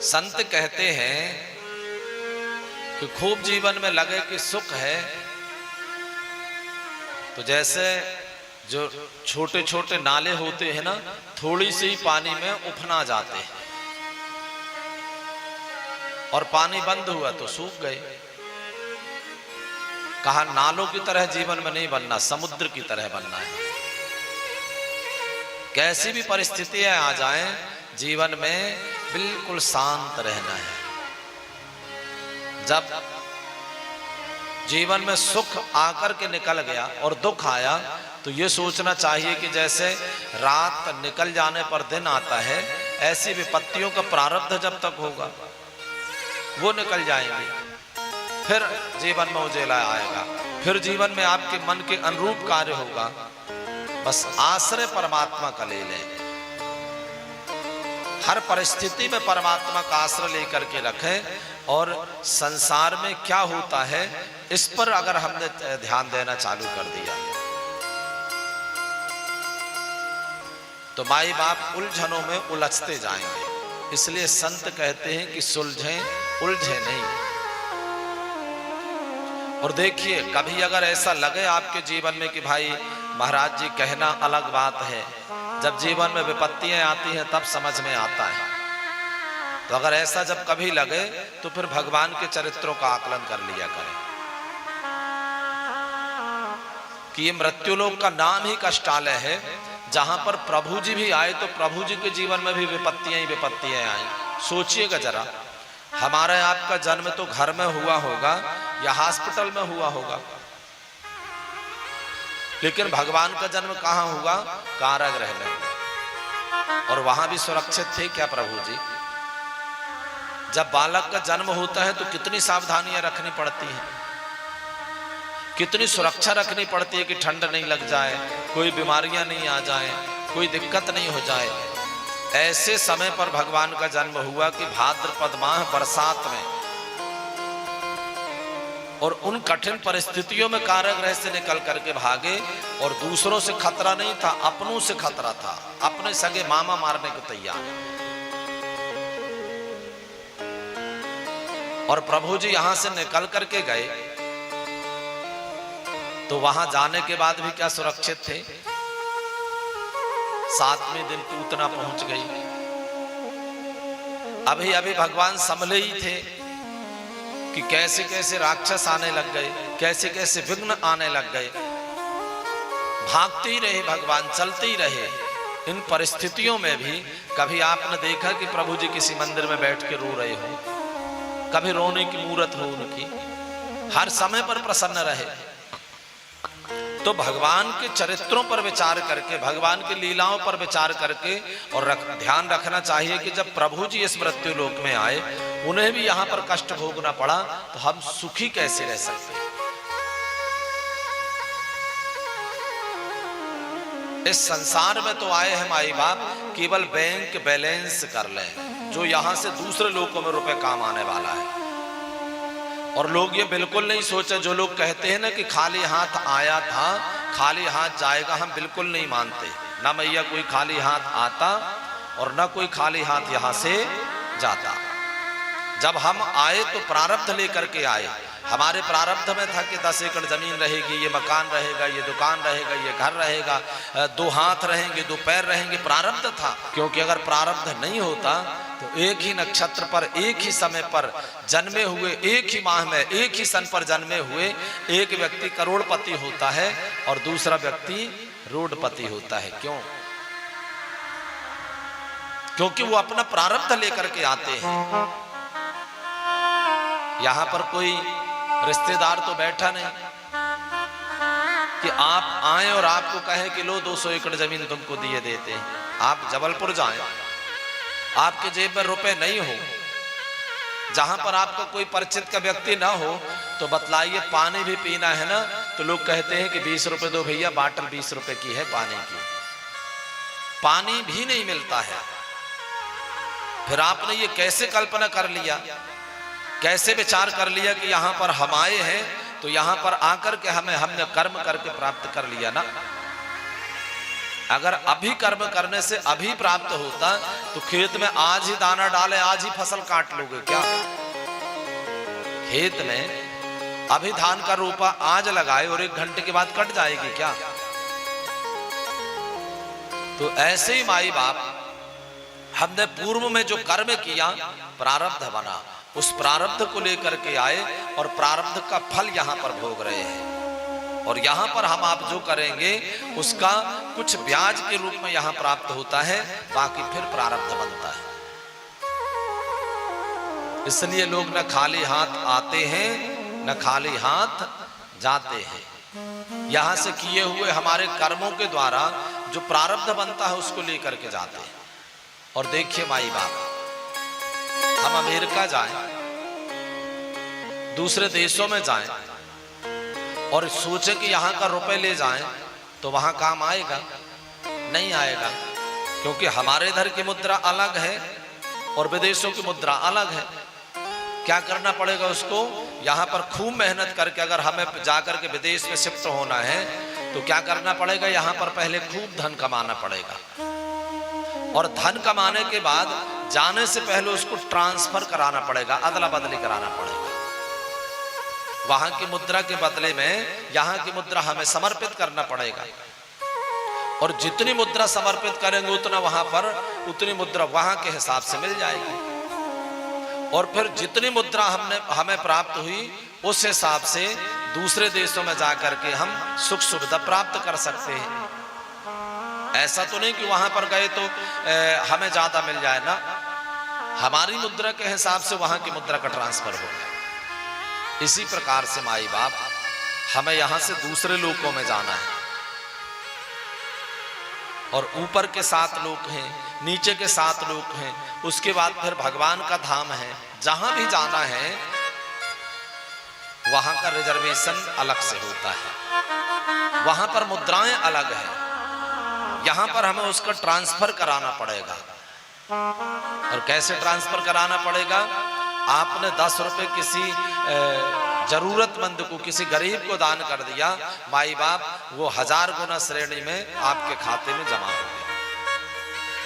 संत कहते हैं कि खूब जीवन में लगे कि सुख है, तो जैसे जो छोटे छोटे नाले होते हैं ना, थोड़ी सी पानी में उफना जाते हैं और पानी बंद हुआ तो सूख गए। कहा नालों की तरह जीवन में नहीं बनना, समुद्र की तरह बनना है। कैसी भी परिस्थितियां आ जाएं, जीवन में बिल्कुल शांत रहना है। जब जीवन में सुख आकर के निकल गया और दुख आया, तो ये सोचना चाहिए कि जैसे रात निकल जाने पर दिन आता है, ऐसी विपत्तियों का प्रारब्ध जब तक होगा वो निकल जाएंगे, फिर जीवन में उजेला आएगा, फिर जीवन में आपके मन के अनुरूप कार्य होगा। बस आश्रय परमात्मा का ले लें, हर परिस्थिति में परमात्मा का आश्रय लेकर के रखें, और संसार में क्या होता है इस पर अगर हमने ध्यान देना चालू कर दिया तो माई बाप उलझनों में उलझते जाएंगे। इसलिए संत कहते हैं कि सुलझें उलझे नहीं। और देखिए, कभी अगर ऐसा लगे आपके जीवन में कि भाई महाराज जी कहना अलग बात है, जब जीवन में विपत्तियां आती हैं तब समझ में आता है। तो अगर ऐसा जब कभी लगे तो फिर भगवान के चरित्रों का आकलन कर लिया करें कि ये मृत्युलोक का नाम ही कष्टालय है, जहां पर प्रभु जी भी आए तो प्रभु जी के जीवन में भी विपत्तियां ही विपत्तियां आई। सोचिएगा जरा, हमारे आपका जन्म तो घर में हुआ होगा या हॉस्पिटल में हुआ होगा, लेकिन भगवान का जन्म कहां हुआ? कारागृह में। और वहां भी सुरक्षित थे क्या प्रभु जी? जब बालक का जन्म होता है तो कितनी सावधानियां रखनी पड़ती हैं, कितनी सुरक्षा रखनी पड़ती है कि ठंड नहीं लग जाए, कोई बीमारियां नहीं आ जाए, कोई दिक्कत नहीं हो जाए। ऐसे समय पर भगवान का जन्म हुआ कि भाद्रपद माह बरसात में, और उन कठिन परिस्थितियों में कारागृह से निकल करके भागे, और दूसरों से खतरा नहीं था, अपनों से खतरा था, अपने सगे मामा मारने को तैयार। और प्रभु जी यहां से निकल करके गए तो वहां जाने के बाद भी क्या सुरक्षित थे? 7वें दिन पूतना पहुंच गई। अभी अभी भगवान संभले ही थे कि कैसे कैसे राक्षस आने लग गए, कैसे कैसे विघ्न आने लग गए। भागते ही रहे भगवान, चलते ही रहे। इन परिस्थितियों में भी कभी आपने देखा कि प्रभु जी किसी मंदिर में बैठ के रो रहे हो, कभी रोने की मूर्त हो उनकी? हर समय पर प्रसन्न रहे। तो भगवान के चरित्रों पर विचार करके, भगवान की लीलाओं पर विचार करके, और ध्यान रखना चाहिए कि जब प्रभु जी इस मृत्यु लोक में आए, उन्हें भी यहां पर कष्ट भोगना पड़ा, तो हम सुखी कैसे रह सकते हैं? इस संसार में तो आए हैं माई बाप केवल बैंक बैलेंस कर लें, जो यहां से दूसरे लोगों में रुपए काम आने वाला है। और लोग ये बिल्कुल नहीं सोचे, जो लोग कहते हैं ना कि खाली हाथ आया था खाली हाथ जाएगा, हम बिल्कुल नहीं मानते। ना मैया कोई खाली हाथ आता और ना कोई खाली हाथ यहां से जाता। जब हम आए तो प्रारब्ध लेकर के आए। हमारे प्रारब्ध में था कि 10 एकड़ जमीन रहेगी, ये मकान रहेगा, ये दुकान रहेगा, ये घर रहेगा, 2 हाथ रहेंगे, 2 पैर रहेंगे, प्रारब्ध था। क्योंकि अगर प्रारब्ध नहीं होता तो एक ही नक्षत्र पर, एक ही समय पर जन्मे हुए, एक ही माह में, एक ही सन पर जन्मे हुए एक व्यक्ति करोड़पति होता है और दूसरा व्यक्ति रोडपति होता है। क्यों? क्योंकि वो अपना प्रारब्ध लेकर के आते हैं। यहां पर कोई रिश्तेदार तो बैठा नहीं कि आप आए और आपको कहे कि लो 200 एकड़ जमीन तुमको दिए देते हैं। आप जबलपुर जाएं, आपके जेब में रुपए नहीं हो, जहां पर आपका कोई परिचित का व्यक्ति ना हो, तो बतलाइए पानी भी पीना है ना, तो लोग कहते हैं कि 20 रुपए दो भैया, बाटल 20 रुपए की है पानी की। पानी भी नहीं मिलता है। फिर आपने ये कैसे कल्पना कर लिया, कैसे विचार कर लिया कि यहां पर हम आए हैं तो यहां पर आकर के हमने कर्म करके प्राप्त कर लिया ना। अगर अभी कर्म करने से अभी प्राप्त होता तो खेत में आज ही दाना डाले आज ही फसल काट लोगे क्या? खेत में अभी धान का रोपा आज लगाए और 1 घंटे के बाद कट जाएगी क्या? तो ऐसे ही माई बाप हमने पूर्व में जो कर्म किया प्रारब्ध बना, उस प्रारब्ध को लेकर के आए और प्रारब्ध का फल यहां पर भोग रहे हैं। और यहां पर हम आप जो करेंगे उसका कुछ ब्याज के रूप में यहां प्राप्त होता है, बाकी फिर प्रारब्ध बनता है। इसलिए लोग न खाली हाथ आते हैं न खाली हाथ जाते हैं। यहां से किए हुए हमारे कर्मों के द्वारा जो प्रारब्ध बनता है उसको लेकर के जाते हैं। और देखिए माई बाप, हम अमेरिका जाएं, दूसरे देशों में जाएं और सोचे कि यहां का रुपए ले जाएं तो वहां काम आएगा? नहीं आएगा, क्योंकि हमारे इधर की मुद्रा अलग है और विदेशों की मुद्रा अलग है। क्या करना पड़ेगा उसको? यहां पर खूब मेहनत करके अगर हमें जाकर के विदेश में शिफ्ट होना है तो क्या करना पड़ेगा? यहां पर पहले खूब धन कमाना पड़ेगा और धन कमाने के बाद जाने से पहले उसको ट्रांसफर कराना पड़ेगा, अदला बदली कराना पड़ेगा। वहां की मुद्रा के बदले में यहां की मुद्रा हमें समर्पित करना पड़ेगा और जितनी मुद्रा समर्पित करेंगे उतना वहां पर उतनी मुद्रा वहां के हिसाब से मिल जाएगी। और फिर जितनी मुद्रा हमें प्राप्त हुई उस हिसाब से दूसरे देशों में जाकर के हम सुख सुविधा प्राप्त कर सकते हैं। ऐसा तो नहीं कि वहां पर गए तो हमें ज्यादा मिल जाए ना, हमारी मुद्रा के हिसाब से वहां की मुद्रा का ट्रांसफर होगा। इसी प्रकार से माई बाप हमें यहां से दूसरे लोकों में जाना है और ऊपर के 7 लोक हैं, नीचे के 7 लोक हैं, उसके बाद फिर भगवान का धाम है। जहां भी जाना है वहां का रिजर्वेशन अलग से होता है, वहां पर मुद्राएं अलग है, यहां पर हमें उसका ट्रांसफर कराना पड़ेगा। और कैसे ट्रांसफर कराना पड़ेगा? आपने 10 रुपए किसी जरूरतमंद को, किसी गरीब को दान कर दिया, माई बाप वो 1000 गुना श्रेणी में आपके खाते में जमा हो गया।